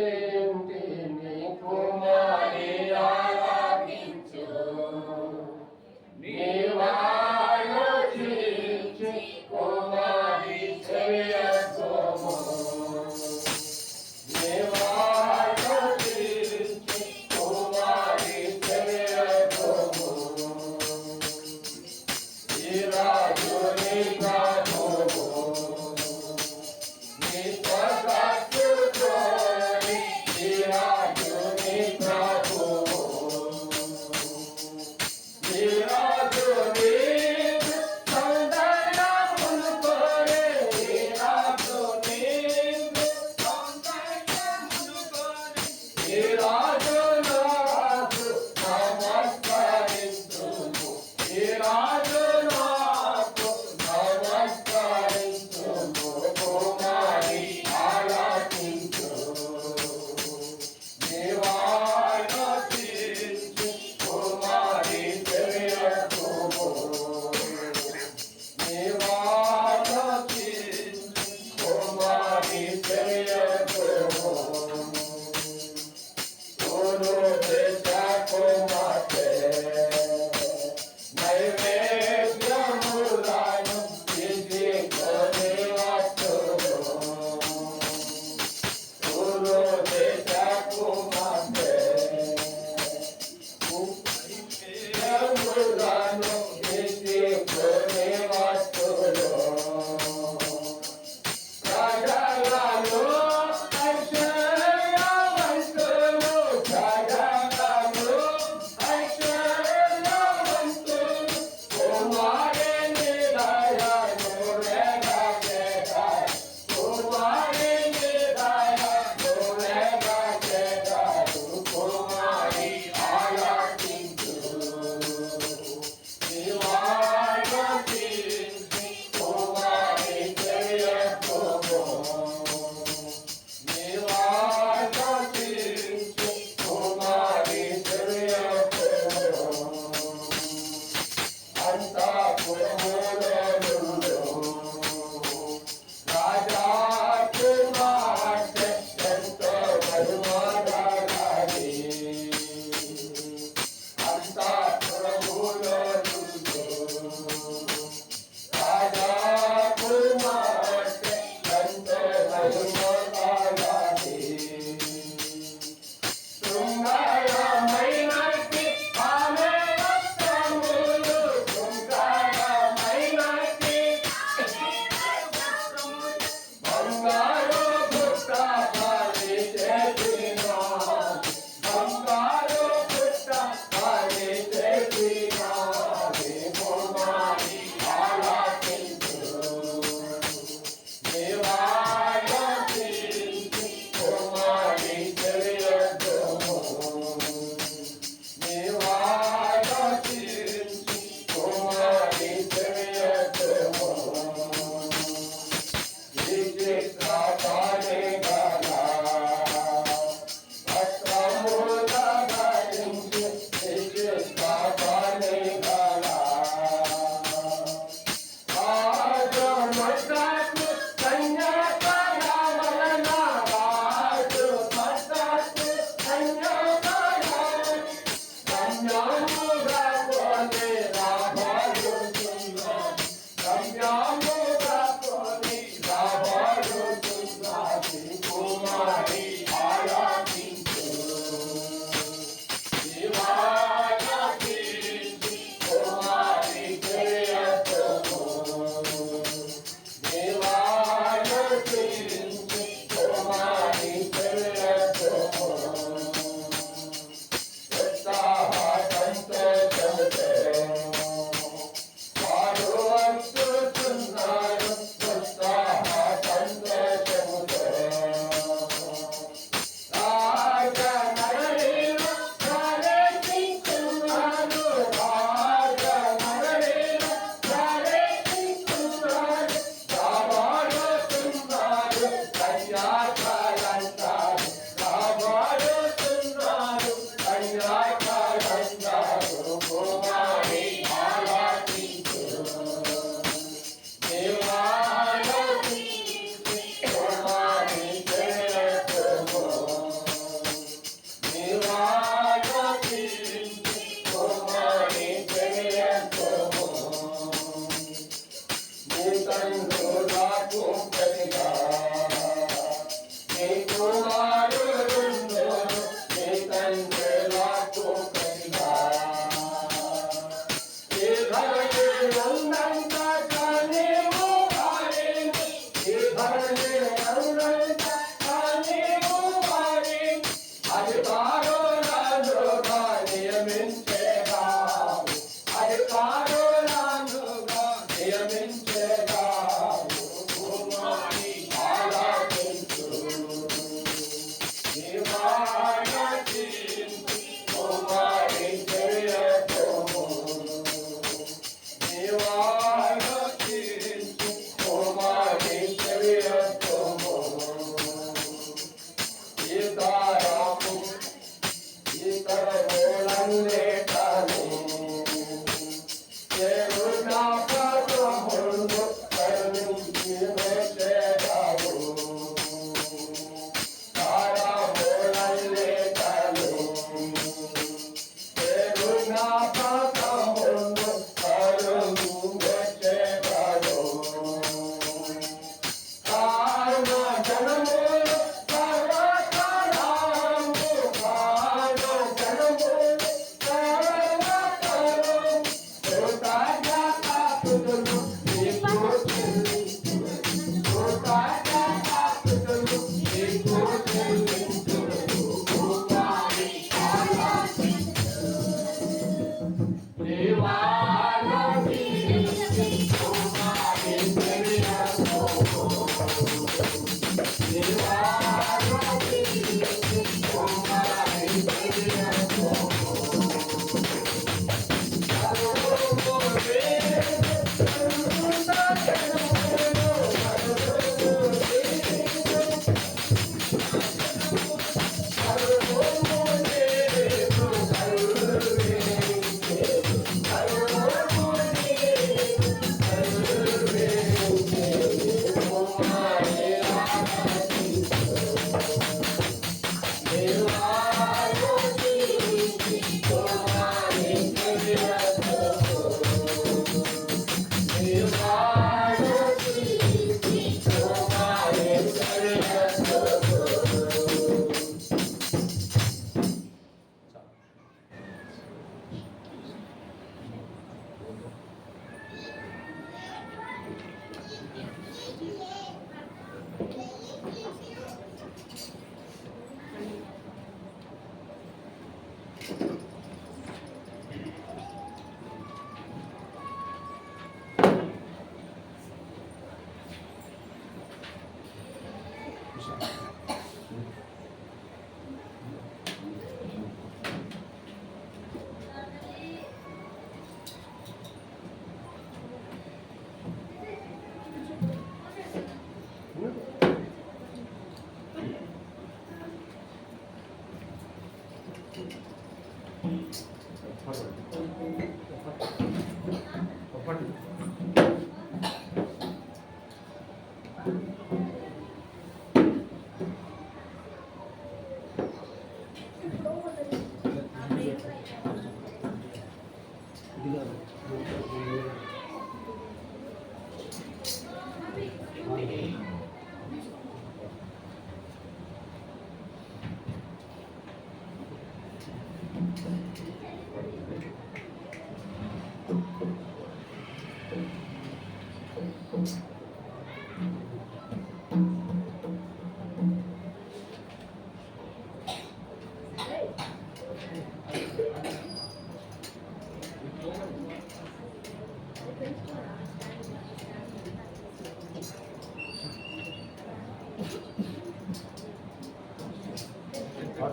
కల్వేంటిని కుమారి ఆరాధించు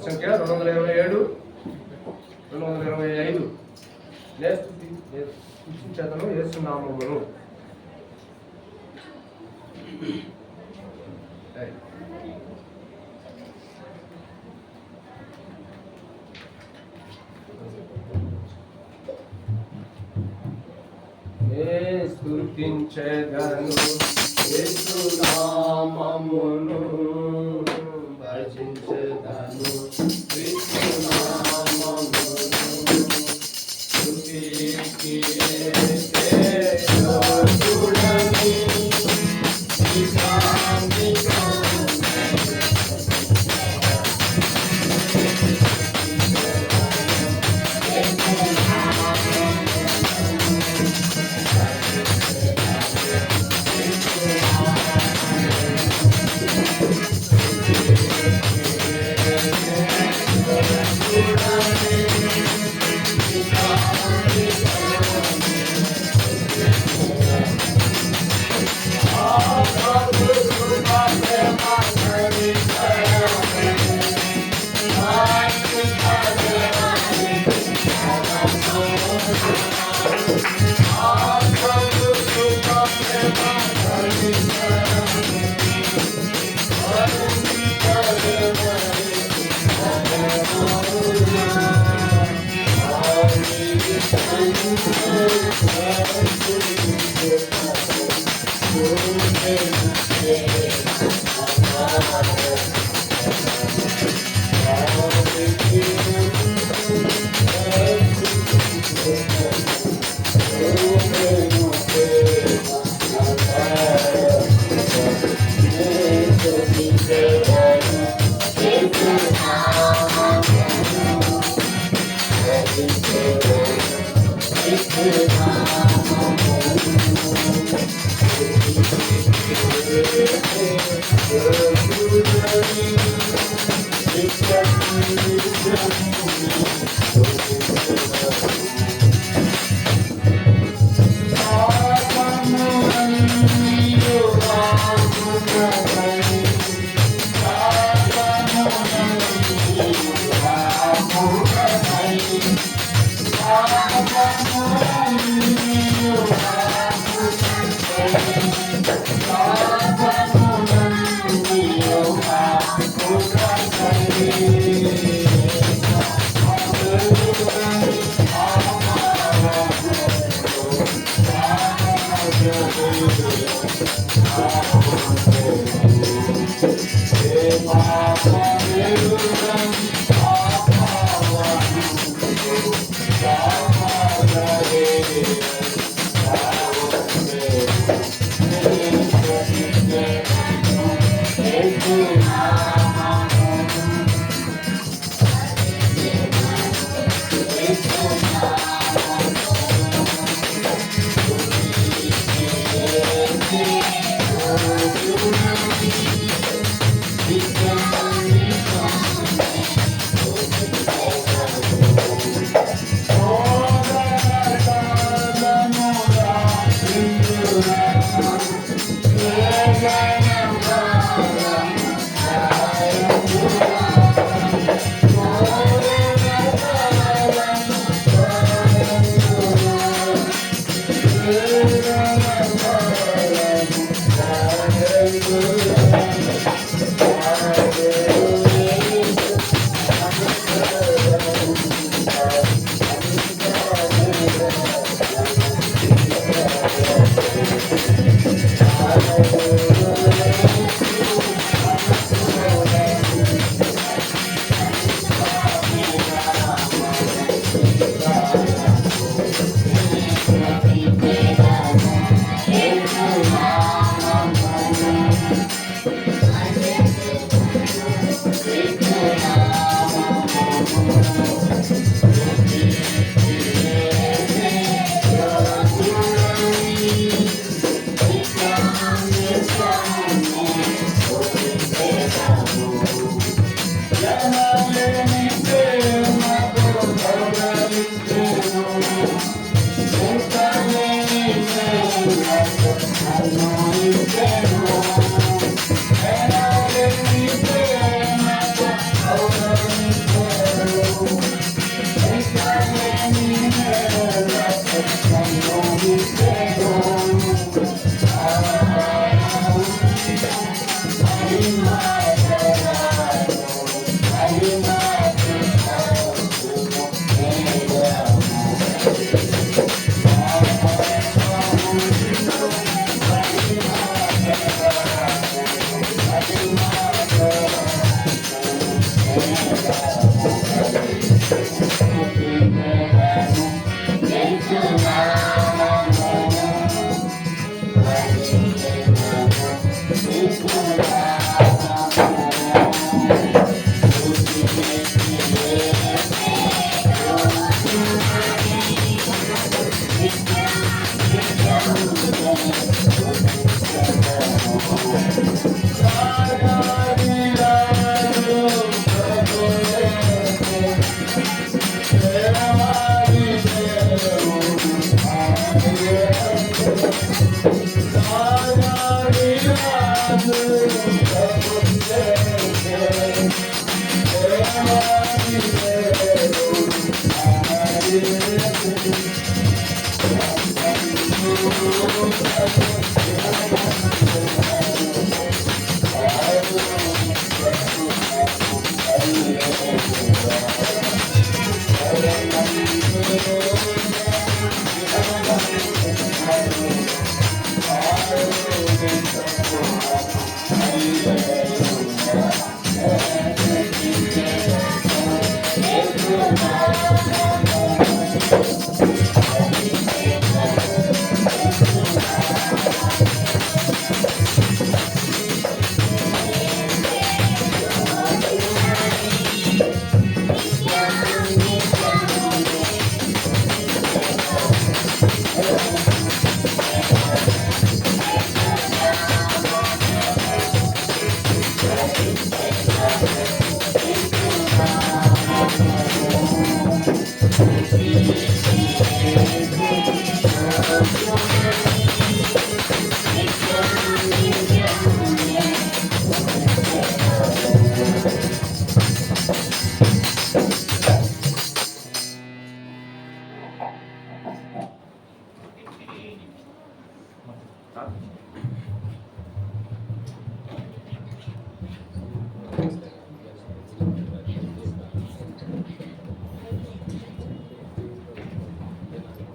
సంఖ్య 227 225 చేతను యేసునామమును స్తుతించెదను యేసునామమును భజించెదను యేసునామమును స్తుతికి యేసుడని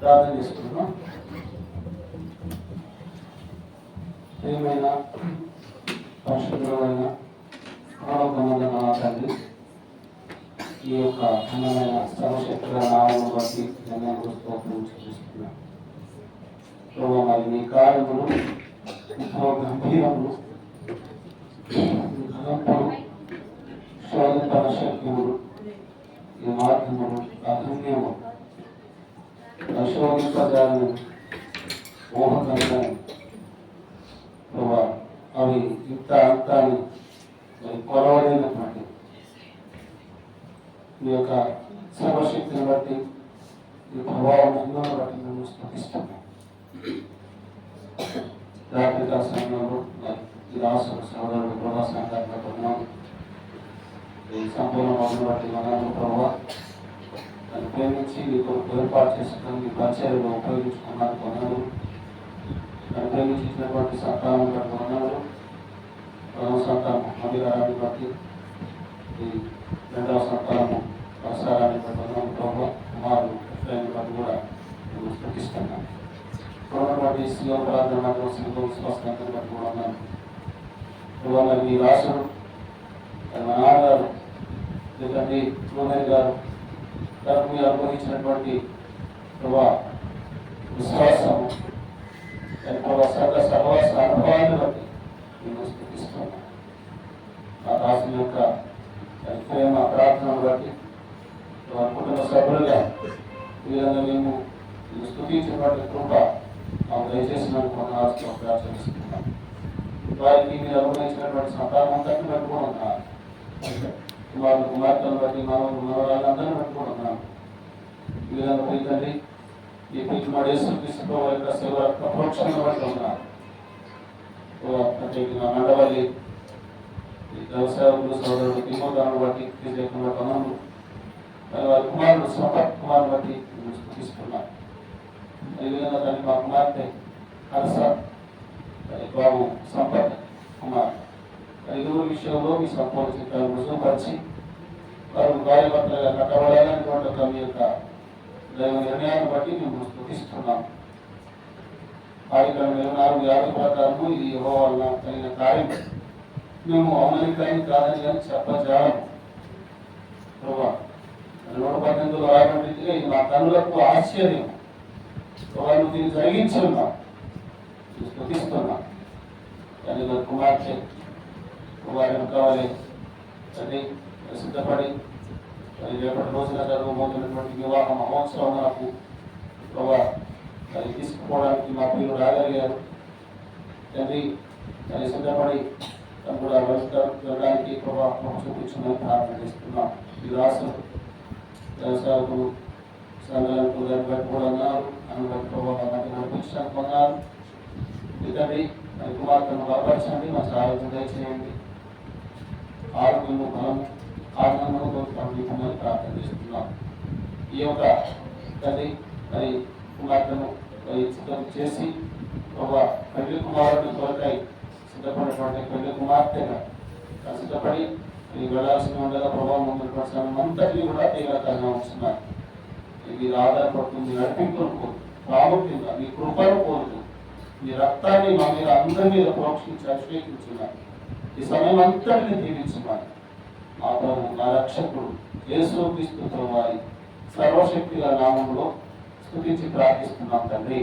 ప్రార్థన చేసుకుంటున్నాం. ప్రియమైన పరిశుద్ధమైన ఆరోగ్యమైన నా తండ్రి, ఈ యొక్క అందమైన సర్వశక్తుల నామమును బట్టి నేను స్తోత్రం చెల్లిస్తున్నాను. ప్రభు, మరి నీ కార్యములు ఎంతో గంభీరములు, గొప్పలు, శోధింపన శక్యములు, ఈ మార్గములు అధన్యము, శోధింపజాలని మోహకరమైన ప్రభా, అవి ఇంత అంతాన్ని మరి కొరవలేనటువంటి మీ యొక్క సర్వశక్తిని బట్టి ఈ ప్రభావం ఎన్నోని బట్టి మేము స్థుతిస్తున్నాం. రాత్రికాల సమయంలో ఈ రాష్ట్ర సోదరుడు ప్రభా సంఘటన ఈ సంపూర్ణ బట్టి మన ప్రభావ దాన్ని ప్రేమించి మీకు ఏర్పాటు చేసుకుని మీ పరిచయంలో ఉపయోగించుకున్నారు కొన్నారు. దాన్ని ప్రేమించినటువంటి సంతానం బట్టి కొన్నారు. ప్రథమ సంతానం మందిరాన్ని బట్టి, ఈ రెండవ సంతానము ప్రసారాన్ని బట్టి కొన్నారు ప్రభావ. కుమారులు బట్టి కూడా మేము స్థుతిస్తున్నాం. బట్టి స్త్రీల ప్రార్థన విశ్వాసాన్ని బట్టి కూడా ఉన్నాను. ప్రభావ మీ రాసుడు మా నాన్నగారు లేదంటే సోదరి గారు తనకు మీరు అనుభవించినటువంటి ప్రభా విశ్వాసము సహవాస అనుభవాన్ని బట్టి నేను స్థుతిస్తున్నాను. ఆ రాసిన యొక్క ప్రేమ ప్రార్థనను బట్టి కుటుంబ సభ్యులుగా వీళ్ళని మేము స్థుతించినటువంటి కృప మాకు దయచేసినందుకు కొన్నాళ్ళతో ప్రార్థిస్తున్నాం. వారికి మీరు అనుభవించినటువంటి సంతానం అంతటి బట్టి కూడా ఉన్నారు. కుమారులు కుమార్తెను బట్టి మనవరాళ్ళందరినీ బట్టి కూడా ఉన్నాను. వీళ్ళని పోయిందండి ఈ పీకి మడేశ్వర తీసుకున్న యొక్క సేవ అప్రోక్షంగా బట్టి ఉన్నారు. మండవల్లి వ్యవసాయకులు సోదరుడు తిమ్మోదాన్ని బట్టి తీసుకున్నాను. వారి కుమారుడు సంపత్ కుమార్ బట్టి తీసుకున్నాను. అదేవిధంగా దాన్ని మా కుమార్తె హర్ష బాబు సంపత్ కుమార్ ఇరువురు విషయంలో మీ సంపూర్ణ చిత్రాన్ని రుజువుపరిచి వారు భార్యభర్తలుగా కట్టబడాలనేటువంటి ఒక మీ యొక్క దైవ నిర్ణయాన్ని బట్టి మేము స్థుతిస్తున్నాం. కార్యక్రమం 24:50 ప్రకారము ఇది యెహోవా వలన కలిగిన కార్యం. మేము అవునని కానీ కాదని కానీ చెప్పజాలము. ప్రభా 118 రాయబడిగా ఇది మా కనులకు ఆశ్చర్యం. వాళ్ళు దీన్ని జరిగించి ఉన్నాం, స్థుతిస్తున్నాం. కానీ వారి కుమార్తె వారిని కావాలి అది సిద్ధపడి రేపటి రోజున జరగబోతున్నటువంటి వివాహ మహోత్సవం నాకు ప్రభా అది తీసుకుపోవడానికి మా పిల్లలు రాగలిగారు. తండ్రి అది సిద్ధపడి తను కూడా వెళ్ళడానికి ప్రభా చూపించమని ప్రార్థన చేస్తున్నాం. ఈ రాష్ట్రం వ్యవసాయకులు సంఘాలకు బట్టి కూడా ఉన్నారు. అందులో ప్రభావం నడిపించడానికి ఉన్నారు. తండ్రి మరి కుమార్తెను బలపరచండి, మా సహాయం దయచేయండి. ఆరోగ్యము బలము ఆనందంతో పంపించమని ప్రార్థన చేస్తున్నాం. ఈ యొక్క తల్లి మరి కుమార్తెను సిద్ధం చేసి ఒక పెళ్లి కుమారుడి కొరకై సిద్ధపడినటువంటి పెళ్లి కుమార్తెగా సిద్ధపడి వెళ్ళాల్సిన ఉండగా ప్రభావం ఉన్నటువంటి సమయం అంతటినీ కూడా తీవ్రతంగా ఉంటున్నారు. మీరు ఆధారపడుతుంది నడిపింపును ప్రాముఖ్యంగా మీ కృపను కోరుతూ మీ రక్తాన్ని మా మీద అందరి మీద ప్రోక్షించి అభిషేకించున్నారు. ఈ సమయం అంతటిని దీవించున్నారు. మాతో నా రక్షకుడు యేసుక్రీస్తుతో వారి సర్వశక్తుల నామంలో స్తుతించి ప్రార్థిస్తున్నాం తండ్రి.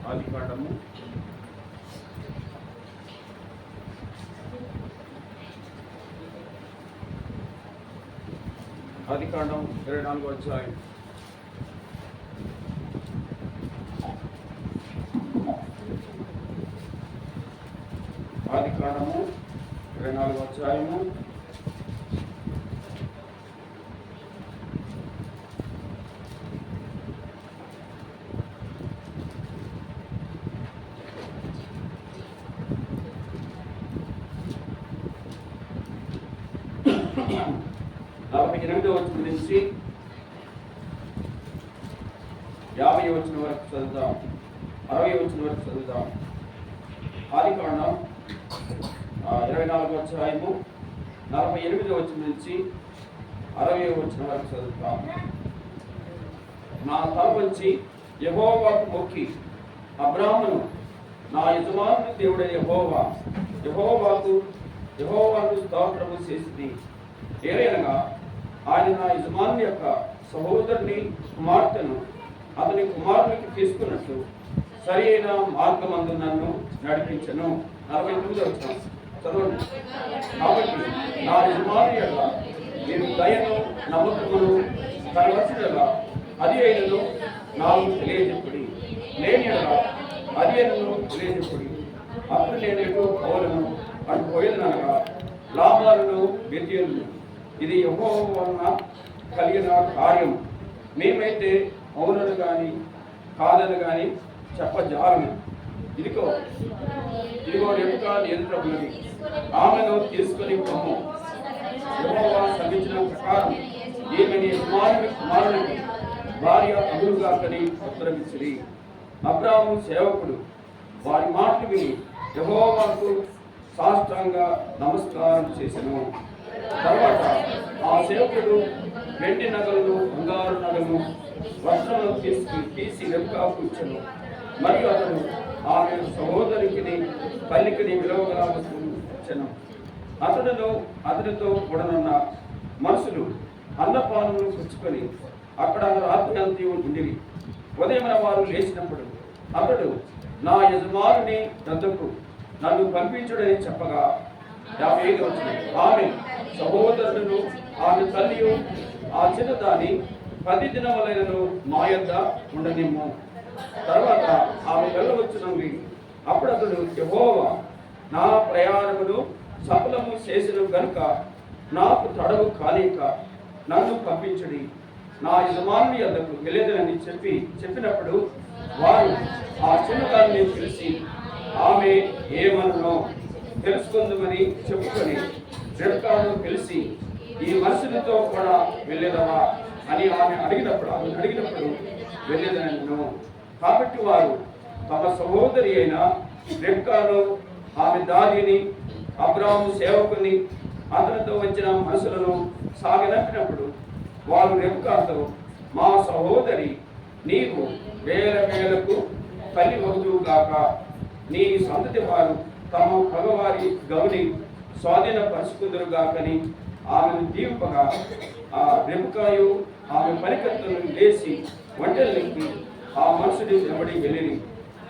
ఆదికాండము 32 ఆదికాండం 24వ అధ్యాయం. ఆదికాండము 24వ అధ్యాయము 48వ వచనం నుంచి 50వ వచనం వరకు చదువుదాం. 60వ వచనం వరకు చదువుదాం. ఆదికాండం 24వ అధ్యాయము 48వ వచనం నుంచి 60వ వచనం వరకు చదువుతాం. నా తల వంచి యెహోవాకు మొక్కి అబ్రాహామును, నా యజమానుని దేవుడైన యెహోవాను స్తోత్రము చేసింది. ఏలైనగా ఆయన నా యజమాని యొక్క సహోదరుని కుమార్తెను అతని కుమారునికి తీసుకున్నట్టు సరి అయిన మార్గమందు నన్ను నడిపించను. 49వ వచనం చదవండి. కాబట్టి నా యజమాని యొక్క మీరు దయను నమ్మకమును కనవచ్చుగా అది అయినను నాకు తెలియజెప్పుడి, లేని అది అయినను తెలియజెప్పుడి. అప్పుడు నేను ఎటు పౌలను అటు పోయేదనగా లాభాలను వ్యత్యలను ఇది యెహోవా వలన కలిగిన కార్యం. మేమైతే అవునను కానీ కాదని కానీ చెప్పజాలము. ఇదిగో రెబెకా నియంత్రణది, ఆమెను తీసుకొని పొమ్ము. యెహోవా సమించిన ప్రకారం ఈమెని కుమారునికి భార్య అగులుగాకని ఉత్తరమిచ్చిరి. అబ్రాహాము సేవకుడు వారి మాటలు విని యెహోవాకు సాష్టాంగ నమస్కారం చేసెను. తర్వాత ఆ సేవకుడు వెండి నగలను, బంగారు నగలను, వస్త్రములను తీసి రెబెకాకు ఇచ్చెను. మరియు అతడు ఆమె సహోదరికి పల్లికిని విలువగా ఇచ్చెను. అతనితో కూడనున్న మనుషులు అన్నపానములు పుచ్చుకొని అక్కడ రాత్రి అంతా ఉండిరి. ఉదయం వారు లేచినప్పుడు అతడు నా యజమానుని వద్దకు నన్ను పంపించుడని చెప్పగా 55వ వచనం ఆమె సహోదరులను ఆమె తల్లియు ఆ చిన్నదాని 10 దినములైనను మా యొద్ద ఉండనిమ్ము. తర్వాత ఆమె వెళ్ళవచ్చునవి. అప్పుడు అతడు యెహోవా నా ప్రయాణమును సఫలము చేసిన గనుక నాకు తడవు కాలేక నన్ను పంపించుడి, నా యజమానుని యొద్దకు వెళ్ళేదనని చెప్పినప్పుడు వారు ఆ చిన్నదాన్ని పిలిచి ఆమె ఏమనో తెలుసుకుందామని చెప్పుకొని రెబెకాను పిలిచి ఈ మనుషులతో కూడా వెళ్ళేదవా అని ఆమె అడిగినప్పుడు వెళ్ళేదనను. కాబట్టి వారు తమ సహోదరి అయిన రెబెకాను, ఆమె దారిని, అబ్రాహాము సేవకుని, అతనితో వచ్చిన మనుషులను సాగనంపినప్పుడు వారు రెబెకాతో, మా సహోదరి నీవు వేల వేలకు తల్లి వదువుగాక, నీ సంతతి వారు తమ పగవారి గౌని స్వాధీనపరుచుకుందరుగాకని ఆమెను దీపగా ఆ రెబెకాయు ఆమె పనికత్తులను లేచి ఒంటెలకి ఆ మనుషుడి వెంబడి వెళ్ళి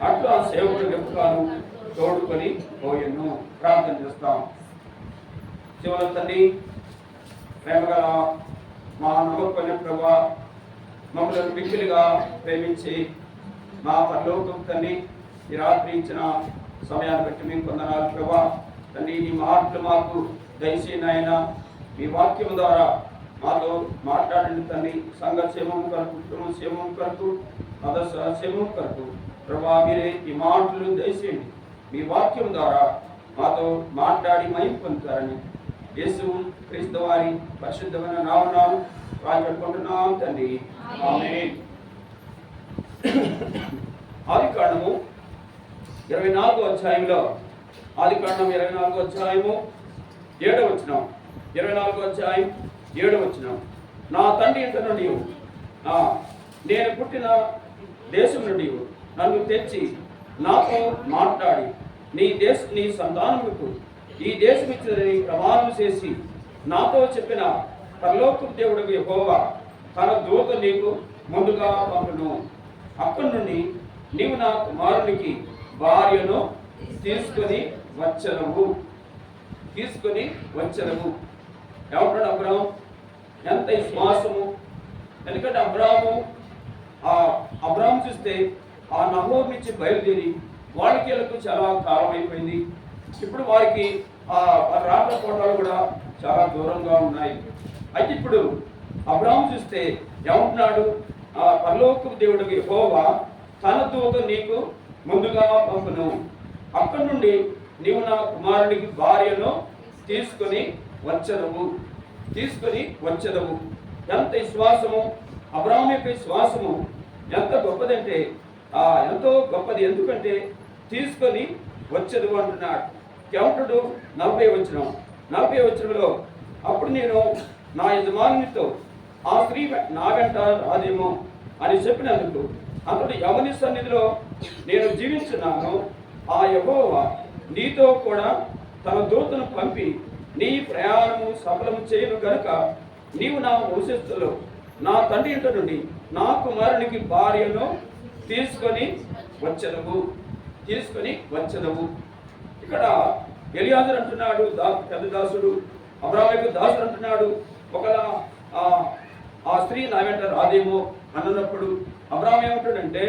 అట్లా ఆ సేవకుడు రెబెకాను తోడుకొని పోయెను. ప్రార్థన చేస్తాం. శివుల తండ్రి, ప్రేమగల మా నమ్మకమైన ప్రభువా, మమ్మల్ని మిక్కిలిగా ప్రేమించి మా పరలోకం తండ్రి ఈ రాత్రి ఇచ్చిన సమయాన్ని బట్టి మీకు వందనాలు ప్రభువా. తండ్రి ఈ మాటలు మాకు దయచేయండి ఆయన. మీ వాక్యం ద్వారా మాతో మాట్లాడండి తండ్రి. సంఘ క్షేమం కొరకు, కుటుంబ క్షేమం కొరకు, మదర్శ క్షేమం కొరకు ప్రభువా మీరే ఈ మాటలు దయచేయండి. మీ వాక్యం ద్వారా మాతో మాట్లాడి మహిమ పొందుతారని యేసు క్రీస్తు వారి పరిశుద్ధమైన నామమున ప్రార్థిస్తున్నాం తండ్రి. ఆమేన్. ఆదికాండము 24వ అధ్యాయంలో, ఆదికాండం 24వ అధ్యాయము 7వ వచనం, 24వ అధ్యాయం 7వ వచనం, నా తండ్రి ఇంట నుండి నేను పుట్టిన దేశం నుండి నన్ను తెచ్చి నాతో మాట్లాడి నీ సంతానముకు ఈ దేశం ఇచ్చినని ప్రమాణం చేసి నాతో చెప్పిన పరలోకపు దేవుడు యెహోవా తన దూత నీకు ముందుగా పంపును. అక్కడి నుండి నీవు నా కుమారునికి భార్యను తీసుకొని వచ్చనవు. ఏమంటాడు అబ్రాహాం? ఎంత ఎంత విశ్వాసము. ఎందుకంటే అబ్రాము చూస్తే ఆ నహోరు నుంచి బయలుదేరి వాళ్ళకి చాలా కాలం అయిపోయింది. ఇప్పుడు వారికి ఆ రాళ్ళ కోటలు కూడా చాలా దూరంగా ఉన్నాయి. అయితే ఇప్పుడు అబ్రాము చూస్తే ఏమంటున్నాడు, ఆ పరలోకపు దేవుడు యెహోవా తన దూత నీకు ముందుగా పంపును, అక్కడి నుండి నీవు నా కుమారునికి భార్యను తీసుకొని వచ్చదవు. ఎంత విశ్వాసము, అబ్రాము యొక్క విశ్వాసము ఎంత గొప్పదంటే ఎంతో గొప్పది. ఎందుకంటే తీసుకొని వచ్చదవు అంటున్నాడు. కేవటుడు 40 వచనంలో అప్పుడు నేను నా యజమానితో ఆ స్త్రీ నా వెంట రాదేమో అని చెప్పినందుకు అతడు ఎవరి సన్నిధిలో నేను జీవించున్నాను, ఆ యెహోవా నీతో కూడా తన దూతను పంపి నీ ప్రయాణము సఫలము చేయను గనుక నీవు నా వంశస్థులో నా తండ్రి ఇంట నుండి నా కుమారునికి భార్యను తీసుకొని వచ్చదవు. ఇక్కడ ఎలియాజరు అంటున్నాడు, పెద్ద దాసుడు, అబ్రాహాము దాసుడు అంటున్నాడు, ఒకవేళ ఆ స్త్రీ నా వెంట రాదేమో అన్నప్పుడు అబ్రాహాము ఏమంటాడంటే,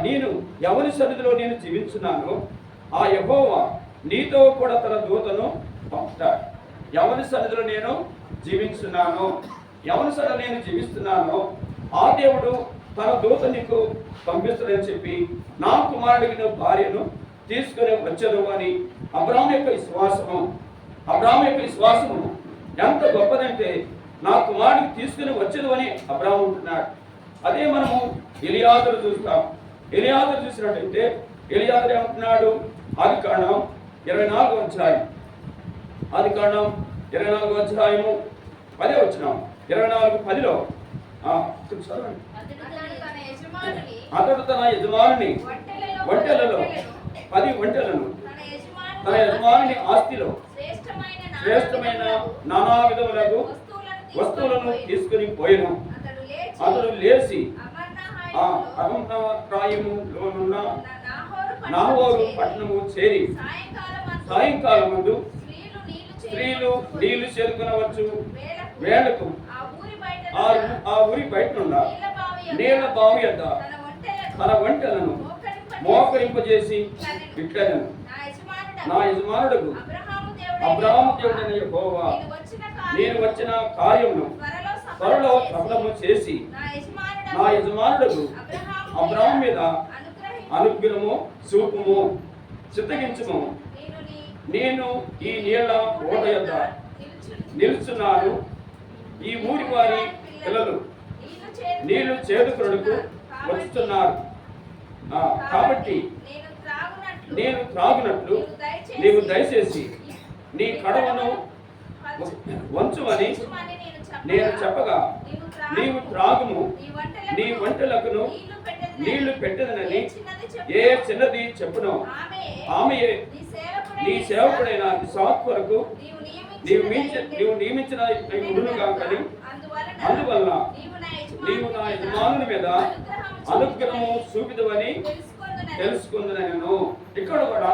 నేను ఎవరి సన్నిధిలో నేను జీవించున్నానో ఆ యెహోవా నీతో కూడా తన దూతను పంపుతాడు. ఎవరి సన్నిధిలో నేను జీవిస్తున్నానో ఆ దేవుడు తన దూత నీకు పంపిస్తాడని చెప్పి నా కుమారుడికి నువ్వు భార్యను తీసుకుని వచ్చదు అని అబ్రాహాము యొక్క విశ్వాసము ఎంత గొప్పదంటే నా కుమారుడికి తీసుకుని వచ్చదు అని అబ్రాహాము ఉంటున్నాడు. అదే మనము ఎలియాజరు చూస్తాం. ఎలియాజరు చూసినట్టయితే ఎలియాజరు ఏమంటున్నాడు, ఆదికాండం 24వ అధ్యాయం 10వ వచనం 24:10లో అతడు తన యజమానుని ఒంటెలలో 10 ఒంటెలను తన యజమానుని ఆస్తిలో శ్రేష్టమైన నానా విధములకు వస్తువులను తీసుకుని పోయిను. అతడు లేచి అగమ్నారాయిములోనున్న నాహోరు పట్టణము చేరి సాయంకాలమందు స్త్రీలు నీళ్లు చేరుకునవచ్చు వేళకు ఆ ఊరి బయటనున్న నీళ్ల బావి యొద్ద తన ఒంటెలను మోకరింపజేసి ఇట్లనెను, నా యజమానుడకు అబ్రాహాము దేవుడైన యెహోవా నేను వచ్చిన కార్యమును త్వరలో సఫలము చేసి నా యజమానుడకు అబ్రాహాము మీద అనుగ్రహము చూపుము, చిత్తగించుము. నేను ఈ నీళ్ల ఓట యొద్ద నిలుచున్నాను. ఈ ఊరి వారి పిల్లలు నీళ్లు చేదుకొనుటకు వచ్చుతున్నారు. కాబట్టి నేను త్రాగునట్లు నీవు దయచేసి నీ కడవను వంచుమని నేను చెప్పగా నీవు త్రాగుము, నీ వంటలకును నీళ్లు పెట్టదనని ఏ చిన్నది చెప్పునో ఆమెయే నీ సేవకుడైన ఇస్సాకు వరకు నీవు నియమించిన కానీ అందువల్ల నీవు నా యజమానుని మీద అనుగ్రహము చూపిదవని తెలుసుకుందనను. ఇక్కడ కూడా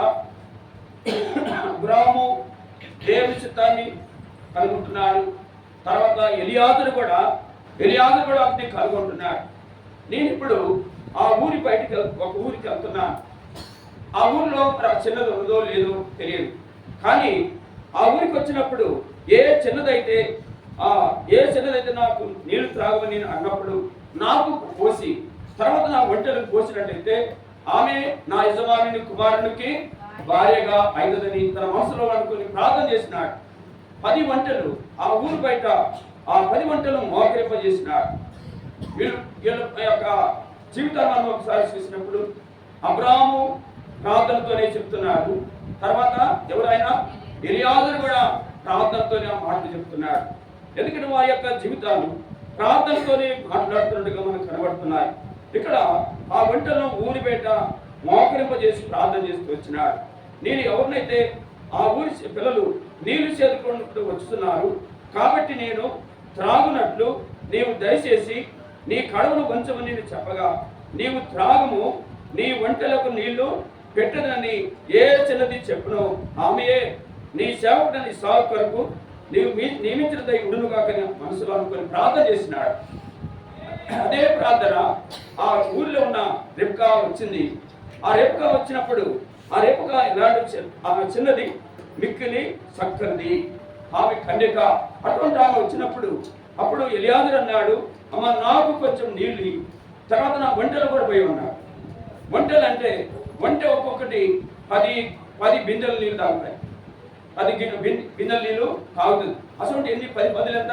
అబ్రాహాము దేవుని చిత్తాన్ని కనుగొంటున్నాడు. తర్వాత ఎలియాజరు కూడా అతన్ని కనుగొంటున్నాడు. నేను ఇప్పుడు ఆ ఊరి బయటికి ఒక ఊరికి వెళ్తున్నాను. ఆ ఊరిలో చిన్నది ఉన్నదో లేదో తెలియదు, కానీ ఆ ఊరికి వచ్చినప్పుడు ఏ చిన్నదైతే నాకు నీళ్లు త్రాగమని నేను అన్నప్పుడు నాకు పోసి తర్వాత నా ఒంటెలకు పోసినట్లయితే ఆమె నా యజమానుని కుమారునికి భార్యగా అయినదని తన మనసులో అనుకుని ప్రార్థన చేసినాడు. 10 వంటలు ఆ ఊరు బయట 10 వంటలు మోకరింపజేసినాడు. వీళ్ళ యొక్క జీవితాన్ని మనం ఒకసారి చూసినప్పుడు అబ్రాహాము ప్రార్థనతోనే చెప్తున్నాడు. తర్వాత ఎవరైనా ఎలియాజరు కూడా ప్రార్థనతోనే ఆ మాటలు చెప్తున్నాడు. ఎందుకంటే వారి యొక్క జీవితాలు ప్రార్థనతోనే మాట్లాడుతున్నట్టుగా మనకు కనబడుతున్నాయి. ఇక్కడ ఆ వంటలను ఊరి బయట మోకరింపజేసి ప్రార్థన చేస్తూ వచ్చినాడు. నేను ఎవరినైతే ఆ ఊరి పిల్లలు నీళ్లు చేదుకుంటూ వచ్చుతున్నారు కాబట్టి నేను త్రాగునట్లు నీవు దయచేసి నీ కడవను వంచమని నేను చెప్పగా నీవు త్రాగము, నీ వంటలకు నీళ్లు పెట్టదని ఏ చిన్నది చెప్పును ఆమెయే నీ సేవకుడని ఇస్సాకు కొరకు నీవు నియమించిన దయ ఉండును కాక మనసులో అనుకొని ప్రార్థన చేసినాడు. అదే ప్రార్థన ఆ ఊరిలో ఉన్న రెబ్కా వచ్చింది. ఆ రెబ్కా వచ్చినప్పుడు ఆ రెబ్కా ఇలాంటి ఆమె చిన్నది, మిక్కిలి చక్కనిది, ఆమె కన్యక. అటువంటి ఆమె వచ్చినప్పుడు అప్పుడు ఎలియాజరు అన్నాడు, అమ్మ నాకు కొంచెం నీళ్ళు. తర్వాత నా వంటలు కూడా పోయి ఉన్నాడు. వంటలు అంటే వంట ఒక్కొక్కటి 10 బిందెల నీళ్ళు తాగుతాయి. 10 బిందెల నీళ్ళు తాగుతుంది. అసలు ఎన్ని 10 పదులు ఎంత?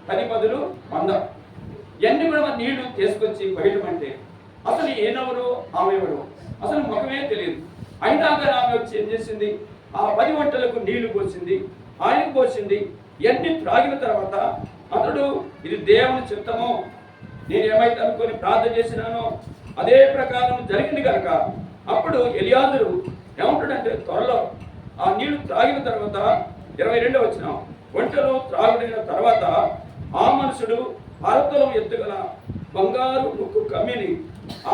10 పదులు 100. ఎన్ని కూడా నీళ్లు తీసుకొచ్చి బయటమంటే అసలు ఏనెవరు ఆమె ఎవరు అసలు ముఖమే తెలియదు. అయినా కానీ ఆమె వచ్చి ఏం చేసింది, ఆ 10 వంటలకు నీళ్లు పోసింది, ఆయనకు పోసింది. ఇవన్నీ త్రాగిన తర్వాత అతడు ఇది దేవుని చిత్తమో, నేను ఏమైతే అనుకొని ప్రార్థన చేసినానో అదే ప్రకారం జరిగింది కనుక అప్పుడు ఎలియాజరు ఏమంటాడంటే, త్వరలో ఆ నీళ్లు త్రాగిన తర్వాత 22వ వచనం, వంటలు త్రాగుడిన తర్వాత ఆ మనుషుడు అరతులం ఎత్తుగల బంగారు ముక్కు కమ్మిని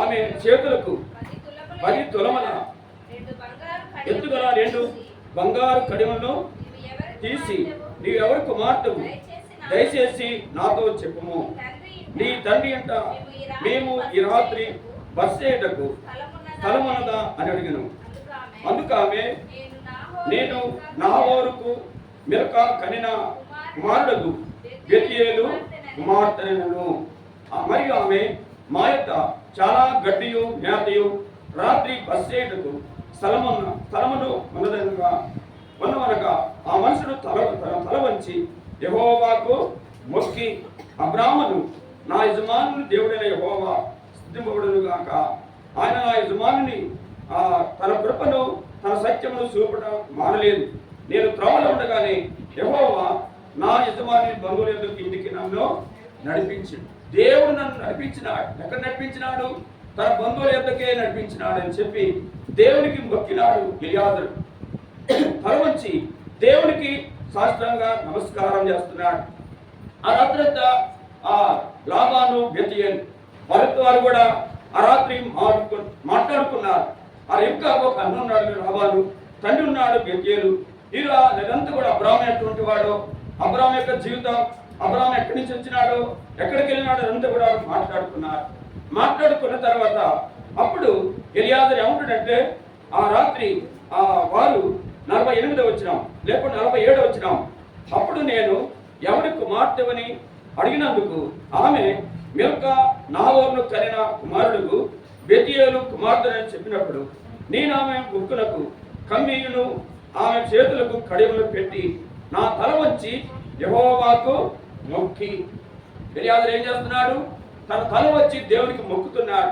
ఆమె చేతులకు 10 తులముల ఎత్తుగల 2 బంగారు కడిమలను తీసి, నీవెవరి కుమార్తెవు, దయచేసి నాతో చెప్పుము, నీ తండ్రి అంట మేము ఈ రాత్రి బస్సేటకు స్థలమున్నదా అని అడిగాను. అందుకు ఆమె, నేను నాహోరుకు మిల్కా కనిన కుమారుడు బెతూయేలు కుమార్తెను. మరియు ఆమె మా యొక్క చాలా గడ్డియు మేతయు రాత్రి బస్సేటకు స్థలమును ఉన్నదనగా ఆ మనుషుడు తల వంచి యెహోవాకు మొక్కి, అబ్రాహామును నా యజమానుని దేవుడైన యెహోవా స్తుతింపబడును గాక, ఆయన నా యజమానుని తన కృపను తన సత్యమును చూపడం మానలేదు. నేను త్రోవలో ఉండగానే యెహోవా నా యజమాని బంధువుల యొక్క ఇంటికి నన్ను నడిపించాడు. దేవుడు నన్ను నడిపించినాడు. ఎక్కడ నడిపించినాడు? తన బంధువుల యొద్దకే నడిపించినాడు అని చెప్పి దేవునికి మొక్కినాడు ఎలియాజరు. తల వంచి దేవునికి సాష్టాంగంగా నమస్కారం చేస్తున్నాడు. ఆ రాత్రంతా ఆ లాబాను బెతూయేలు వారు కూడా ఆ రాత్రి మాట్లాడుకున్నారు. ఆ రెబ్కా ఒక అన్న ఉన్నాడు లాబాను, తండ్రి ఉన్నాడు బెతూయేలు. ఇదంతా కూడా అబ్రాహాము ఎటువంటి వాడు, అబ్రాహాము యొక్క జీవితం, అబ్రాహాము ఎక్కడి నుంచి వచ్చినాడు, ఎక్కడికి వెళ్ళినాడు, అదంతా కూడా మాట్లాడుకున్నారు. మాట్లాడుకున్న తర్వాత అప్పుడు ఎలియాజరు ఏమంటాడంటే, ఆ రాత్రి వారు 48వ వచనం లేకపోతే 47వ వచనం, అప్పుడు నేను ఎవరి కుమార్తెవని అడిగినందుకు ఆమె మిల్కా నాహోరును కనిన కుమారుడు బెతూయేలు కుమార్తెని చెప్పినప్పుడు నేను ఆమె ముక్కునకు కమ్మీయును ఆమె చేతులకు కడియములు పెట్టి నా తల వంచి యెహోవాకు మొక్కి. ఎలియాజరు ఏం చేస్తున్నాడు? తన తల వచ్చి దేవునికి మొక్కుతున్నాడు.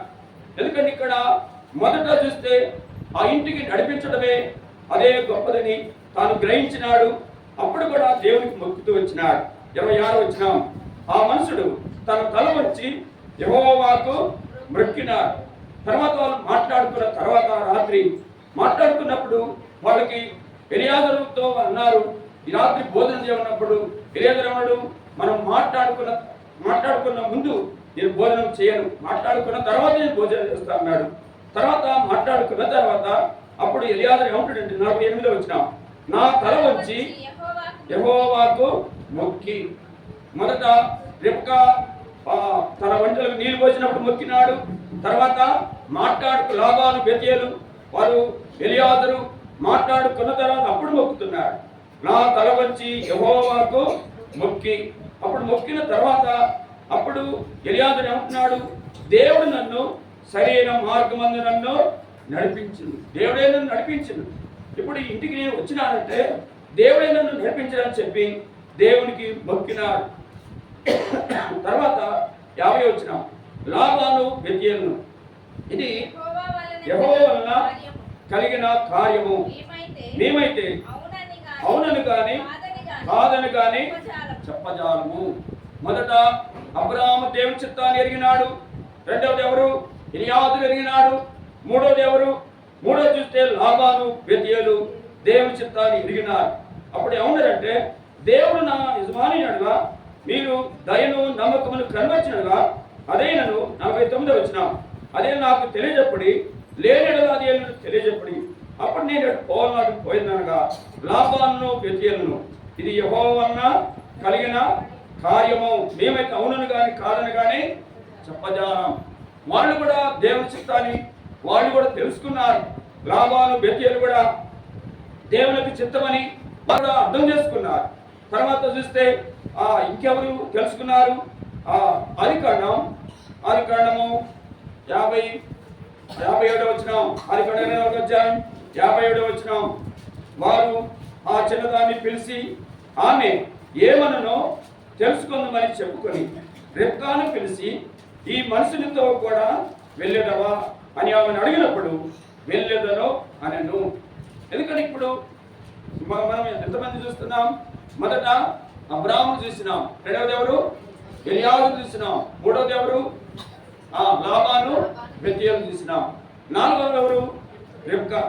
ఎందుకంటే ఇక్కడ మొదట చూస్తే ఆ ఇంటికి నడిపించడమే అదే గొప్పదని తాను గ్రహించినాడు. అప్పుడు కూడా దేవునికి మొక్కుతూ వచ్చినాడు. 26వ వచనం, ఆ మనుషుడు తన తల వచ్చి యెహోవాకు మొక్కినాడు. తర్వాత వాళ్ళు మాట్లాడుకున్న తర్వాత రాత్రి మాట్లాడుకున్నప్పుడు వాళ్ళకి ఎలియాజరుతో అన్నారు, ఈ రాత్రి భోజనం చేయమన్నప్పుడు ఎలియాజరు అన్నాడు, మనం మాట్లాడుకున్న ముందు నేను భోజనం చేయను, మాట్లాడుకున్న తర్వాత నేను భోజనం చేస్తా అన్నాడు. తర్వాత మాట్లాడుకున్న తర్వాత అప్పుడు ఎలియాజరు ఏమంటాడంటే 48వ వచనం, నా తల వచ్చి యెహోవాకు మొక్కి. మొదట రెబ్కా తన వంటలకు నీళ్లు పోసినప్పుడు మొక్కినాడు. తర్వాత లాబాను బెతూయేలు వారు ఎలియాజరు మాట్లాడుకున్న తర్వాత అప్పుడు మొక్కుతున్నాడు. నా తల వచ్చి యెహోవాకు మొక్కి. అప్పుడు మొక్కిన తర్వాత అప్పుడు ఎలియాజరు ఏమంటున్నాడు, దేవుడు నన్ను సరైన మార్గమందు నన్ను నడిపించింది, దేవుడే నన్ను నడిపించింది. ఇప్పుడు ఇంటికి నేను వచ్చినానంటే దేవుడే నన్ను నడిపించాలని చెప్పి దేవునికి మొక్కినాడు. తర్వాత 50వ వచనం, లాబాను బెతూయేలును, ఇది యెహోవా వలన కలిగిన కార్యము, మేమైతే అవునని కానీ కాదని కానీ చెప్పజాలము. మొదట అబ్రాహాము దేవుని చిత్తాన్ని ఎరిగినాడు. రెండవది ఎవరు? ఎలియాజరు ఎరిగినాడు. మూడోది ఎవరు? మూడోది చూస్తే లాబాను బెతూయేలు దేవుని చిత్తాన్ని ఎరిగినారు. అప్పుడు ఏమన్నారంటే, దేవుడు నా యజమాని అనగా మీరు దయను నమ్మకమును కనవచ్చినగా అదేనను 49వ వచనం, అదే నాకు తెలియజెప్పడి లేనిడగా అదే తెలియజెప్పడి అప్పుడు నేను పోయినగా లాబాను బెతూయేలును ఇది యెహోవా వలన కలిగిన కార్యము, మేమైతే అవునని కానీ కాదని కానీ చెప్పజాలం. వాళ్ళు కూడా దేవుని చిత్తాన్ని వాళ్ళు కూడా తెలుసుకున్నారు. లాబాను బెతేలు కూడా దేవునికి చిత్తమని వాళ్ళు అర్థం చేసుకున్నారు. తర్వాత చూస్తే ఇంకెవరు తెలుసుకున్నారు? ఆదికాండము 57వ వచనం, ఆదికాండం 2వ అధ్యాయం 57వ వచనం. వారు ఆ చిన్నదాన్ని పిలిచి ఆమె ఏమననో తెలుసుకుందామని చెప్పుకొని రెబ్కాను పిలిచి ఈ మనుషులతో కూడా వెళ్ళేదవా అని ఆమెను అడిగినప్పుడు వెళ్ళేదనో అనెను. ఎందుకని ఇప్పుడు మనం ఎంతమంది చూస్తున్నాం? మొదట అబ్రాహామును చూసినాం, రెండవది ఎవరు? ఎలియాజరు చూసినాం, మూడవది ఎవరు? లాబాను బెతేలు చూసినాం, నాలుగవది ఎవరు? రెబ్కా.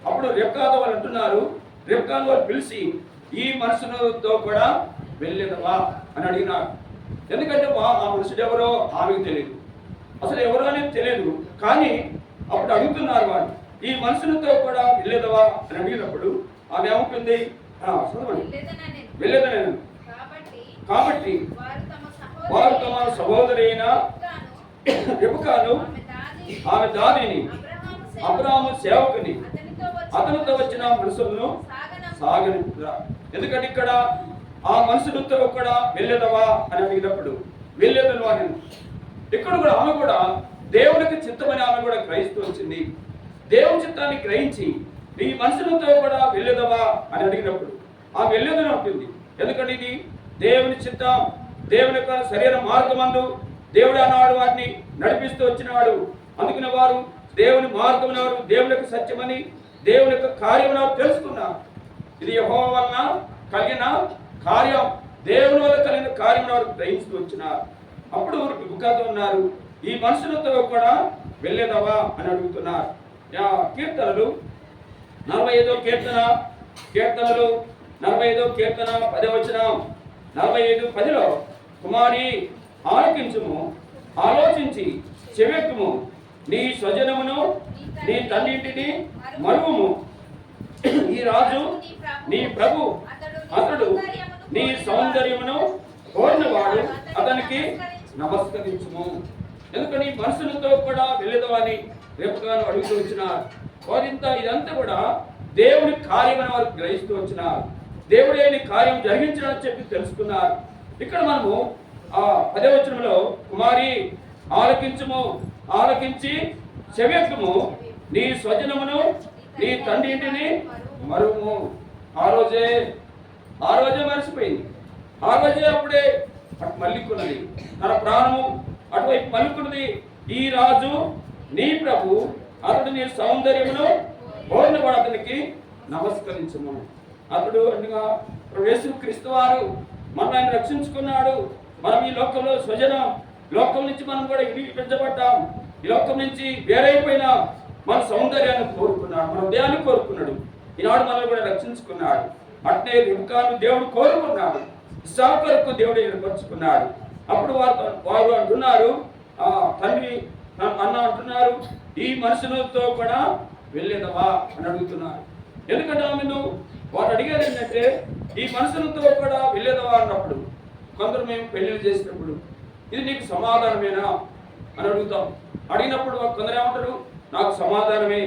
అప్పుడు రెబ్కాతో వాళ్ళు అంటున్నారు, రెబ్కాను వాళ్ళు పిలిచి ఈ మనుషులతో కూడా వెళ్ళేదవా అని అడిగినారు. ఎందుకంటే ఆ మనుషుడు ఎవరో ఆమెకు తెలియదు, అసలు ఎవరో అనేది తెలియదు. కానీ అప్పుడు అడుగుతున్నారు వాళ్ళు, ఈ మనుషులతో కూడా వెళ్ళేదవా అని అడిగినప్పుడు ఆమె ఏమవుతుంది? వెళ్ళేదనేను. కాబట్టి వారు తమ సహోదరి అయిన రెబెకాను ఆమె దాదిని అబ్రాహాము సేవకుని అతనితో వచ్చిన మనుషులను సాగనిపురా. ఎందుకంటే ఇక్కడ ఆ మనుషులతో కూడా వెళ్ళేదవా అని అడిగినప్పుడు వెళ్ళేదను అని ఇక్కడ కూడా ఆమె కూడా దేవునికి చిత్తమని ఆమె కూడా గ్రహిస్తూ వచ్చింది. దేవుని చిత్తాన్ని గ్రహించి ఈ మనుషులతో కూడా వెళ్ళేదవా అని అడిగినప్పుడు ఆ వెళ్ళేదని ఉంటుంది. ఎందుకంటే ఇది దేవుని చిత్తం, దేవుని యొక్క శరీర మార్గమందు దేవుడు అన్నాడు వారిని నడిపిస్తూ వచ్చినవాడు. అందుకని వారు దేవుని మార్గం వారు దేవుని యొక్క సత్యమని దేవుని యొక్క కార్యం తెలుసుకున్నారు. ఇది యెహోవా వలన కలిగిన కార్యం, దేవుని వల్ల కలిగిన కార్యం వారు గ్రహిస్తూ వచ్చినారు. అప్పుడు రిబ్కాతో ఉన్నారు, ఈ మనుషులతో కూడా వెళ్ళేదవా అని అడుగుతున్నారు. కీర్తనలు 45వ కీర్తనలు 45వ కీర్తన 10వ వచనం, 45:10 కుమారి ఆలకించుము, ఆలోచించి చెవెక్కుము, నీ స్వజనమును నీ తన్నింటిని మరువుము. ఈ రాజు నీ ప్రభు, అతడు నీ సౌందర్యమును కోరినవాడు, అతనికి నమస్కరించుము. ఎందుకని మనుషులతో కూడా వెళ్ళేదవని రెబెకాను అడుగుతూ వచ్చినారు. ఇదంతా కూడా దేవుని కార్యం అని వారు గ్రహిస్తూ వచ్చినారు. దేవుడే కార్యం జరిగించడానికి చెప్పి తెలుసుకున్నారు. ఇక్కడ మనము 10వ వచనంలో కుమారి ఆలకించుము, ఆలకించి చెవెక్కుము, నీ స్వజనమును నీ తండ్రి ఇంటిని మరువుము. ఆ రోజే మరిచిపోయింది. ఆ రోజే అప్పుడే అటు మళ్ళీకున్నది, తన ప్రాణము అటువైపు మళ్ళీకున్నది. ఈ రాజు నీ ప్రభు, అతడు నీ సౌందర్యమును కోరినవాడు, అతనికి నమస్కరించము. అతడు అనగా యేసుక్రీస్తు వారు మనం ఆయన రక్షించుకున్నాడు. మనం ఈ లోకంలో స్వజనం, లోకం నుంచి మనం కూడా విడిపించబడ్డాం. ఈ లోకం నుంచి వేరైపోయినా మన సౌందర్యాన్ని కోరుకున్నాడు, మన ఉదయాన్ని కోరుకున్నాడు. ఈనాడు మనల్ని కూడా రక్షించుకున్నాడు. అట్నే రెబెకాను దేవుడు కోరుకున్నాడు, ఇస్సాకు కొరకు దేవుడు ఏర్పరచుకున్నాడు. అప్పుడు వారు అంటున్నారు, తండ్రి అన్న అంటున్నారు, ఈ మనుషులతో కూడా వెళ్ళేదవా అని అడుగుతున్నారు. ఎందుకంటే ఆమెను వారు అడిగేది ఏంటంటే ఈ మనుషులతో కూడా వెళ్ళేదవా అన్నప్పుడు, కొందరు మేము పెళ్లి చేసినప్పుడు ఇది నీకు సమాధానమేనా అని అడుగుతాం. అడిగినప్పుడు కొందరు ఏమంటారు, నాకు సమాధానమే,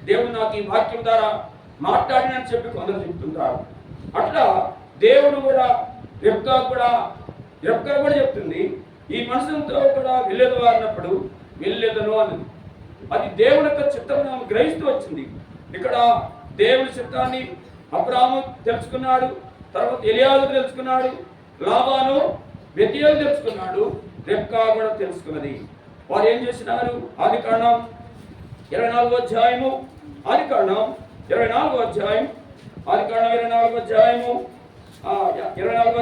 దేవుడు నాకు ఈ వాక్యం ద్వారా మాట్లాడినని చెప్పి కొందరు చెప్తుంటారు. అట్లా దేవుడు కూడా రెబ్కా కూడా చెప్తుంది, ఈ మనుషులతో కూడా వెళ్ళేదవా అన్నప్పుడు వెళ్ళేదను అన్నది. అది దేవుని యొక్క చిత్తం గ్రహిస్తూ వచ్చింది. ఇక్కడ దేవుని చిత్తాన్ని అబ్రాహాము తెలుసుకున్నాడు, తర్వాత ఎలియాజరు తెలుసుకున్నాడు, లాబాను బెతేలు తెలుసుకున్నాడు, రెబ్కా కూడా తెలుసుకున్నది. వారు ఏం చేసినారు? ఆదికాండం 24వ అధ్యాయము 24వ అధ్యాయం 52వ వచనం, 22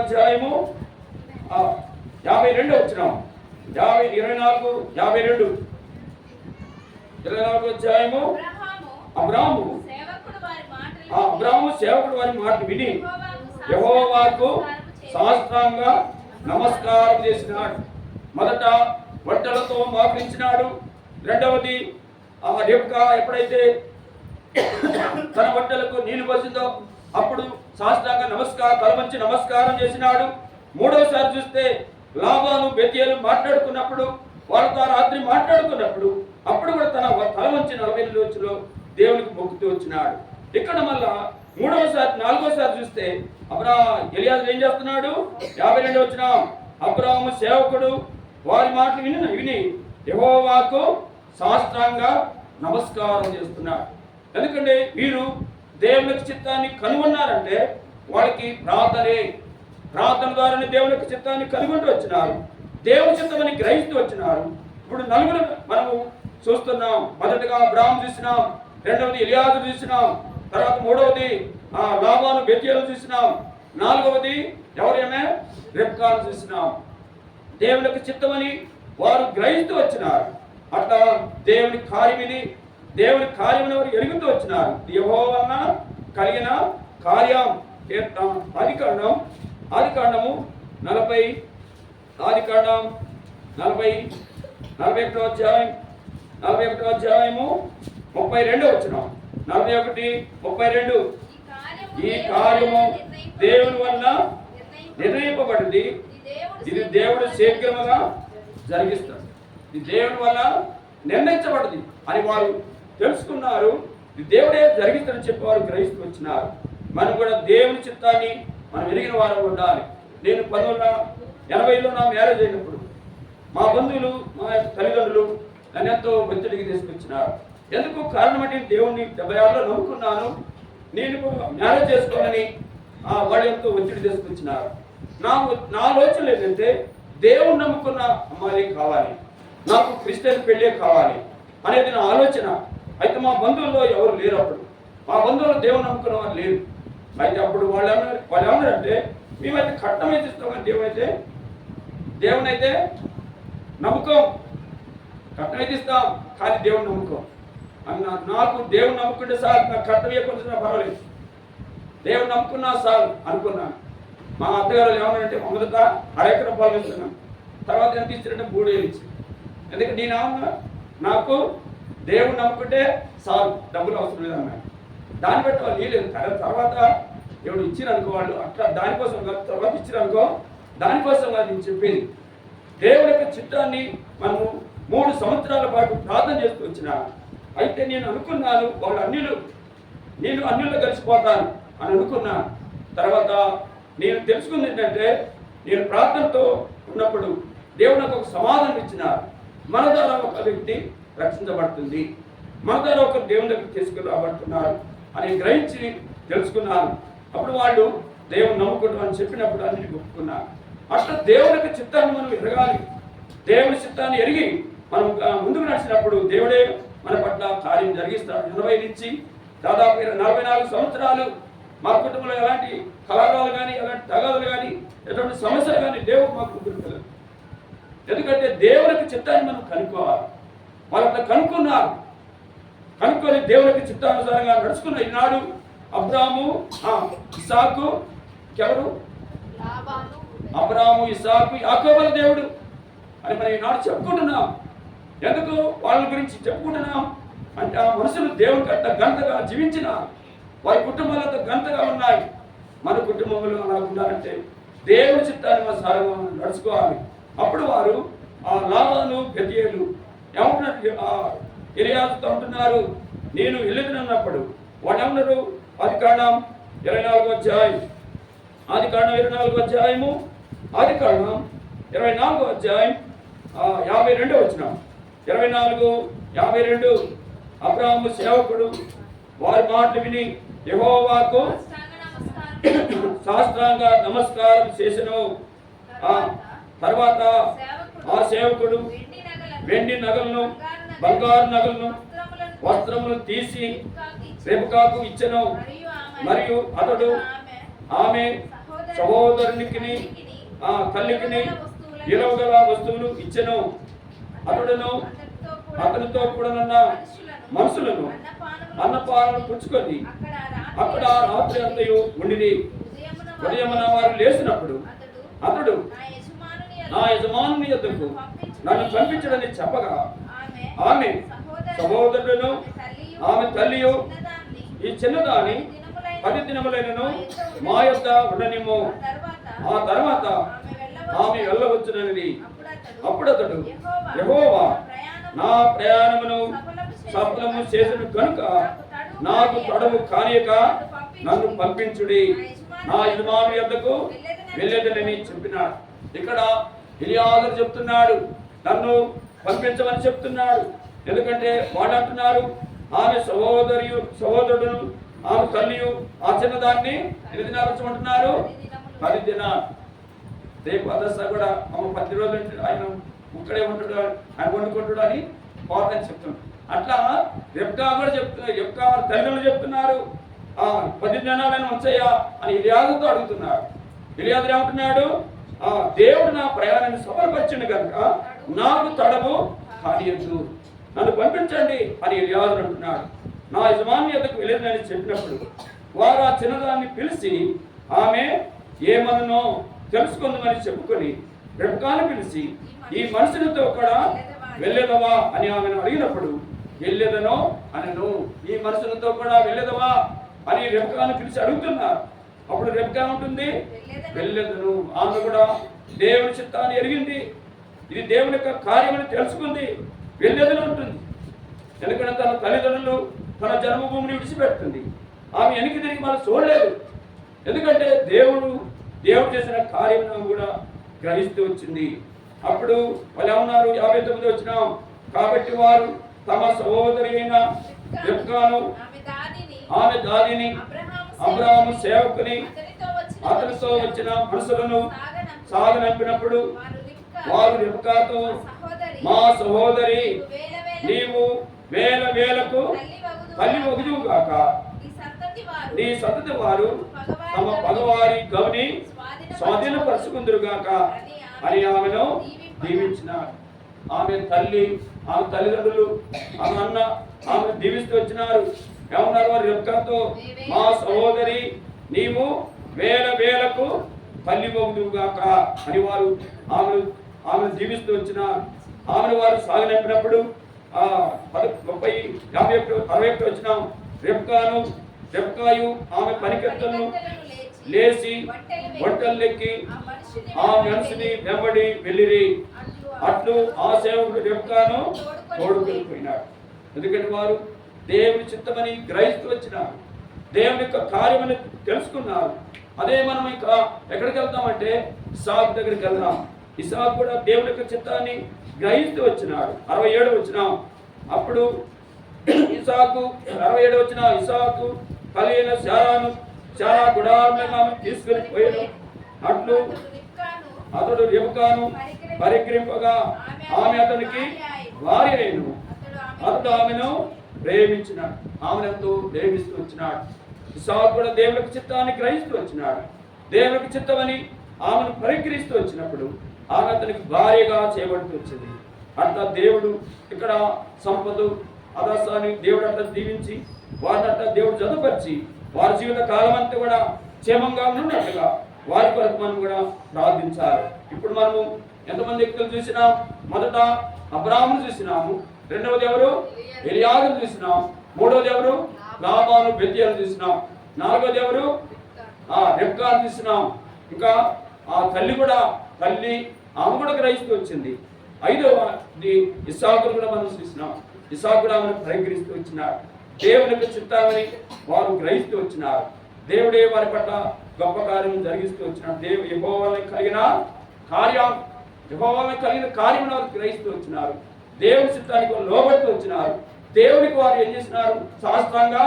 అధ్యాయము. అబ్రాహాము సేవకుడు వారి మాట విని యెహోవాకు సాష్టాంగ నమస్కారం చేసినాడు. మొదట బట్టలతో మోకరించినాడు. రెండవది రెబ్కా ఎప్పుడైతే తన బట్టలకు నీళ్లు పోసిందో అప్పుడు సాష్టాంగ తల వంచి నమస్కారం చేసినాడు. మూడవసారి చూస్తే లాబాను బెతీయేలు మాట్లాడుకున్నప్పుడు, వాళ్ళతో రాత్రి మాట్లాడుకున్నప్పుడు అప్పుడు కూడా తన తల వంచి 40 రోజుల్లో దేవునికి మొక్కుతూ వచ్చినాడు. ఇక్కడ మళ్ళా నాలుగోసారి చూస్తే ఎలియాజరు ఏం చేస్తున్నాడు? 52 వచ్చిన అబ్రాహాము సేవకుడు వారి మాటలు విని యెహోవాకు సాష్టాంగ నమస్కారం చేస్తున్నాడు. ఎందుకంటే వీరు దేవునికి చిత్తాన్ని కనుగొన్నారంటే వాళ్ళకి ప్రార్థన ద్వారానే దేవునికి చిత్తాన్ని కనుగొంటూ వచ్చినారు, దేవుని చిత్తమని గ్రహిస్తూ వచ్చినారు. ఇప్పుడు నలుగురు మనము చూస్తున్నాం. మొదటగా అబ్రాహాము చూసినాం, రెండవది ఎలియాజరు చూసినాం, తర్వాత మూడవది లాబాను బెతీయేలు చూసినాం, నాలుగవది ఎవరేమే రెబ్కాను చూసినాం. దేవునికి చిత్తమని వారు గ్రహిస్తూ వచ్చినారు. అట్లా దేవుని కార్యమని వారు ఎరుగుతూ వచ్చినారు. యెహోవా వలన కలిగిన కార్యం. ఆదికాండము 41 అధ్యాయము 32 వచనం. 41:32 ఈ కార్యము దేవుని వలన నిర్ణయింపబడింది, ఇది దేవుడు శీఘ్రముగా జరిగిస్తాడు. ఇది దేవుని వల్ల నిర్ణయించబడింది అని వారు తెలుసుకున్నారు. ఇది దేవుడే జరిగిస్తాడని చెప్పి వారు గ్రహిస్తూ వచ్చినారు. మనం కూడా దేవుని చిత్తాన్ని మనం ఎరిగిన వారు ఉండాలి. నేను 1980లో నా మ్యారేజ్ అయినప్పుడు మా బంధువులు, మా తల్లిదండ్రులు నన్ను ఎంతో ఒత్తిడికి తీసుకొచ్చినారు. ఎందుకు కారణం అంటే దేవుణ్ణి 76లో నమ్ముకున్నాను. నేను మ్యారేజ్ చేసుకోవాలని వాళ్ళు ఎంతో ఒత్తిడి తీసుకొచ్చినారు. నా ఆలోచన ఏంటంటే దేవుని నమ్ముకున్న అమ్మాయి కావాలి, నాకు క్రిస్టియన్ పెళ్ళే కావాలి అనేది నా ఆలోచన. అయితే మా బంధువుల్లో ఎవరు లేరు. అప్పుడు మా బంధువులు దేవుని నమ్ముకున్న వారు లేరు. అయితే అప్పుడు వాళ్ళు ఏమన్నారంటే, మేమైతే కట్టమైతే ఇస్తాం కానీ దేవుని అయితే నమ్మకం, కట్టమైతే ఇస్తాం కానీ దేవుని నమ్మకం అన్న. నాకు దేవుని నమ్ముకుంటే సార్, నాకు కట్టం ఇవ్వకుండా పర్వాలేదు, దేవుని నమ్ముకున్నా సార్ అనుకున్నాను. మా అత్తగారు ఏమన్నారంటే, మొదట 1/2 ఎకరం పొలం ఇస్తున్నాం, తర్వాత ఎంత ఇచ్చారంటే 3 ఏళ్ళు ఇచ్చారు. ఎందుకంటే నేనేమన్నా, నాకు దేవుని నమ్ముకుంటే సార్, డబ్బులు అవసరం లేదన్నాను. దాన్ని బట్టి వాళ్ళు నీళ్ళు తర్వాత దేవుడు ఇచ్చిరనుకో, వాళ్ళు అట్లా దానికోసం తర్వాత ఇచ్చిరనుకో, దానికోసం కాదు నేను చెప్పింది. దేవుడి యొక్క చిత్తాన్ని మనము 3 సంవత్సరాల పాటు ప్రార్థన చేస్తూ వచ్చిన. అయితే నేను అనుకున్నాను, నేను అన్యుల్లో కలిసిపోతాను అని అనుకున్నాను. తర్వాత నేను తెలుసుకుంది ఏంటంటే, నేను ప్రార్థనతో ఉన్నప్పుడు దేవుడు నాకు ఒక సమాధానం ఇచ్చినారు. మన ద్వారా ఒక వ్యక్తి రక్షించబడుతుంది, మన ద్వారా ఒక దేవుని దగ్గర తీసుకుని రాబడుతున్నారు అని గ్రహించి తెలుసుకున్నాను. అప్పుడు వాళ్ళు దేవుని నమ్ముకుంటాం అని చెప్పినప్పుడు అన్నిటికీ ఒప్పుకున్నారు. అట్లా దేవునికి చిత్తాన్ని మనం ఎరగాలి. దేవుని చిత్తాన్ని ఎరిగి మనం ముందుకు నడిచినప్పుడు దేవుడే మన పట్ల కార్యం జరిగిస్తాడు. 80 నుంచి దాదాపు 44 సంవత్సరాలు మా కుటుంబంలో ఎలాంటి కలహాలు కానీ, ఎలాంటి తగాదాలు కానీ, ఎటువంటి సమస్యలు కానీ లేవు మా కుటుంబంలో. ఎందుకంటే దేవునికి చిత్తాన్ని మనం కనుక్కోవాలి. వాళ్ళు అట్లా కనుక్కొని దేవునికి చిత్తానుసారంగా నడుచుకున్న ఈనాడు అబ్రాహాము, ఇస్సాకు, ఎవరు? అబ్రాహాము, ఇస్సాకు, యాకోబుల దేవుడు అని మనం ఈనాడు చెప్పుకుంటున్నాం. ఎందుకు వాళ్ళ గురించి చెప్పుకుంటున్నాం అంటే, ఆ మనుషులు దేవునికి అంత ఘనతగా జీవించిన వారి కుటుంబాలంతా ఘనతగా ఉన్నాయి. మన కుటుంబంలో అలా ఉండాలంటే దేవుని చిత్తాన్ని మన సారంగా నడుచుకోవాలి. అప్పుడు వారు లాబాను బెతీయేలు ఏమంటున్నట్టు ఎలియాజరుతో అంటున్నారు, నేను వెళ్ళినప్పుడు వాడు ఏమన్నారు? ఆదికాండం 24వ అధ్యాయం, ఆదికాండం 24వ అధ్యాయము, ఆదికాండం 24వ అధ్యాయం 52వ వచనం. 24:52 అబ్రాహాము సేవకుడు వారి మాటలు విని యెహోవాకు సాష్టాంగ నమస్కారం చేసెను. తర్వాత ఆ సేవకుడు వెండి నగలను, బంగారు నగలను, వస్త్రములు తీసి రెబెకాకు ఇచ్చెను. మరియు అతడు ఆమె సహోదరునికి తల్లికి విలువగల వస్తువులు ఇచ్చెను. అతడును అతనితో కూడానున్న మనుషులను అన్నపాలను పుచ్చుకొని అక్కడ రాత్రి అంతయు ఉండిరి. ఉదయమున వారు లేచినప్పుడు అతడు నా యజమానుని యొద్దకు నన్ను పంపించడని చెప్పగా ఆమె సహోదరులను ఆమె తల్లియు ఈ చిన్నదాని 10 దినములైనను మా యొద్ద ఉండనిమ్ము. ఆ తర్వాత ఆమె వెళ్ళవచ్చునని. అప్పుడు అతడు, యెహోవా నా ప్రయాణమును సఫలము చేసిన కనుక నాకు తడవు కానియక నన్ను పంపించుడి, నా యజమాని యొద్దకు వెళ్ళేదనని చెప్పినాడు. ఇక్కడ ఎలియాజరు చెప్తున్నాడు, నన్ను పంపించమని చెప్తున్నాడు. ఎందుకంటే వాళ్ళు అంటున్నారు, ఆమె సహోదరుడును ఆమె తల్లియు ఆ చిన్నదాన్ని ఎన్ని దినాలు ఉంచుకుంటున్నారు? 10 దినాలు. రేపు అదస్సా కూడా ఆమె 10 రోజులు ఆయన ఇక్కడే ఉంటాడు, ఆయన వండుకుంటాడు అని పోతని చెప్తున్నాడు. అట్లా రెబ్కా కూడా చెప్తున్నారు, రెబ్కా తల్లిదండ్రులు చెప్తున్నారు, 10 దినాలను ఉంచయ్యా అని ఎలియాజరుతో అడుగుతున్నారు. ఎలియాజరు ఏమంటున్నాడు? దేవుడు నా ప్రయాణాన్ని సఫలపరిచిండు కనుక నాకు తడవు కానియద్దు, నన్ను పంపించండి అని ఎలియాజరు అంటున్నాడు. నా యజమాని యొద్దకు వెళ్ళేదని చెప్పినప్పుడు వారు ఆ చిన్నదాన్ని పిలిచి ఆమె ఏమన్నో తెలుసుకుందామని చెప్పుకొని రెబ్కాను పిలిచి ఈ మనుషులతో కూడా వెళ్ళేదవా అని ఆమెను అడిగినప్పుడు వెళ్ళేదనో అనను. ఈ మనుషులతో కూడా వెళ్ళేదవా అని రెబ్కాను పిలిచి అడుగుతున్నారు. అప్పుడు రెబ్కా ఉంటుంది, వెళ్ళేదను. ఆమె కూడా దేవుని చిత్తాన్ని ఎరిగింది, ఇది దేవుని యొక్క కార్యమని తెలుసుకుంది, వెళ్ళేదని ఉంటుంది. ఎందుకంటే తన తల్లిదండ్రులు తన జన్మభూమిని విడిచిపెడుతుంది. ఆమె వెనక్కి తిరిగి మనం చూడలేదు. ఎందుకంటే దేవుడు చేసిన కార్యం కూడా గ్రహిస్తూ వచ్చింది. అప్పుడు వాళ్ళు ఏమన్నారు? 59 వచ్చినాం. కాబట్టి వారు తమ సహోదరి అయిన రెబ్కాను ఆమె దాదిని అబ్రాహాము సేవకుని అతనితో వచ్చిన మనుషులను సాగనంపినప్పుడు వారు రెబ్కాతో, మా సహోదరి నీవు వేలకు తల్లి వగుదువు గాక, నీ సంతతి వారు తమ పగవారి గవిని స్వాధీనపరుచుకుందురు గాక అని ఆమెను దీవించినారు. ఆమె తల్లి, ఆమె తల్లిదండ్రులు, ఆమె అన్న ఆమె దీవిస్తూ వచ్చినారు. ఏమన్నారు వారు రెబ్కాతో? మా సహోదరి నీవు వేలకు తల్లి వగుదువు గాక అని వారు ఆమెను దీవిస్తూ వచ్చినారు. ఆమెను వారు సాగనంపినప్పుడు 60 వచ్చినాం. రెబ్కాయు ఆమె పనికత్తలను లేచి ఒంటెలెక్కి ఆ మనిషిని వెంబడి వెళ్ళిరి. అట్లు ఆ సేవకుడు రెబ్కాను తోడుకెళ్ళిపోయినాడు. ఎందుకంటే వారు దేవుని చిత్తమని గ్రహిస్తూ వచ్చినారు, దేవుని యొక్క కార్యమని తెలుసుకున్నారు. అదే మనం ఇంకా ఎక్కడికి వెళ్తామంటే ఇస్సాకు దగ్గరికి వెళ్దాం. ఇస్సాకు కూడా దేవుని యొక్క చిత్తాన్ని గ్రహిస్తూ వచ్చినాడు. 67 వచ్చినాం. అప్పుడు ఇస్సాకు 67 వచ్చిన ఇస్సాకు కలిగిన శారా గుడారంలో తీసుకుని పోయాడు. అట్లు అతడు రెబ్కాను పరిగ్రహింపగా ఆమె అతనికి భార్య అయిను. అతడు ఆమెను ప్రేమించినాడు, ఆమెను ఎంతో ప్రేమిస్తూ వచ్చినాడు. ఇస్సాకు కూడా దేవునికి చిత్తాన్ని గ్రహిస్తూ వచ్చినాడు. దేవునికి చిత్తమని ఆమెను పరిగ్రహిస్తూ వచ్చినప్పుడు ఆమె అతనికి భార్యగా చేయబడుతూ వచ్చింది. అట్లా దేవుడు ఇక్కడ సంపద అదస్సాన్ని దేవుడు అట్లా దీవించి వారిని అట్లా దేవుడు జతపరిచి వారి జీవిత కాలం అంతా కూడా క్షేమంగా ఉన్నట్టుగా వారి కొరకు మనం కూడా ప్రార్థించాలి. ఇప్పుడు మనము ఎంతమంది వ్యక్తులు చూసినాం? మొదట అబ్రాహామును చూసినాము, రెండవది ఎవరు? ఎలియాజరును చూసినాం, మూడవది ఎవరు? లాబాను బెత్యేలును చూసినాం, నాలుగవది ఎవరు? రెబ్కాను చూసినాం. ఇంకా ఆ తల్లి ఆమె కూడా గ్రహిస్తూ వచ్చింది. ఐదవది ఇస్సాకును కూడా మనం చూసినాం. ఇస్సాకు కూడా ఆమెను పరిగ్రహిస్తూ వచ్చినాడు. దేవుని యొక్క చిత్తాన్ని వారు గ్రహిస్తూ వచ్చినారు. దేవుడే వారి పట్ల గొప్ప కార్యం జరిగిస్తూ వచ్చినాడు. యెహోవాకు కలిగిన కార్యం వారు గ్రహిస్తూ వచ్చినారు. దేవుని చిత్తానికి వారు లోబడుతూ వచ్చినారు. దేవునికి వారు ఏం చేసినారు? శాస్త్రంగా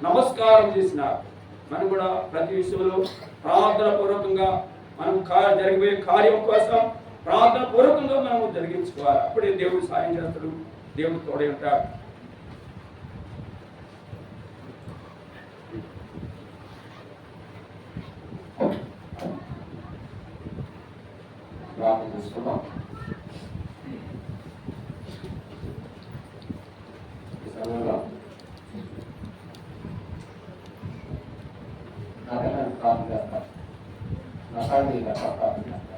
నమస్కారం చేసినారు. మనం కూడా ప్రతి విషయంలో ప్రార్థన పూర్వకంగా మనం జరిగిపోయే కార్యం కోసం ప్రార్థన పూర్వకంగా మనము జరిగించుకోవాలి. అప్పుడే దేవుడు సాయం చేస్తాడు, దేవుడు తోడే ఉంటాడు. ప్రార్థన చేసుకుందాం. ఈ సమయంలో నాకైనా ప్రార్థన చేస్తాను, నా సాయి ప్రార్థన చేస్తాను.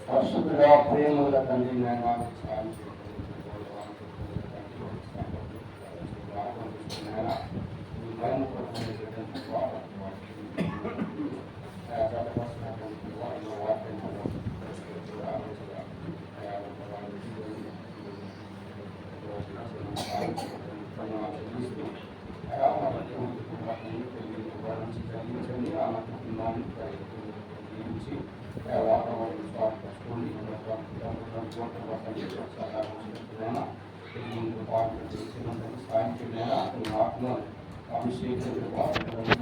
పరిశుద్ధుడా ప్రేమల తండ్రి నాయన సాయం అభిషేకం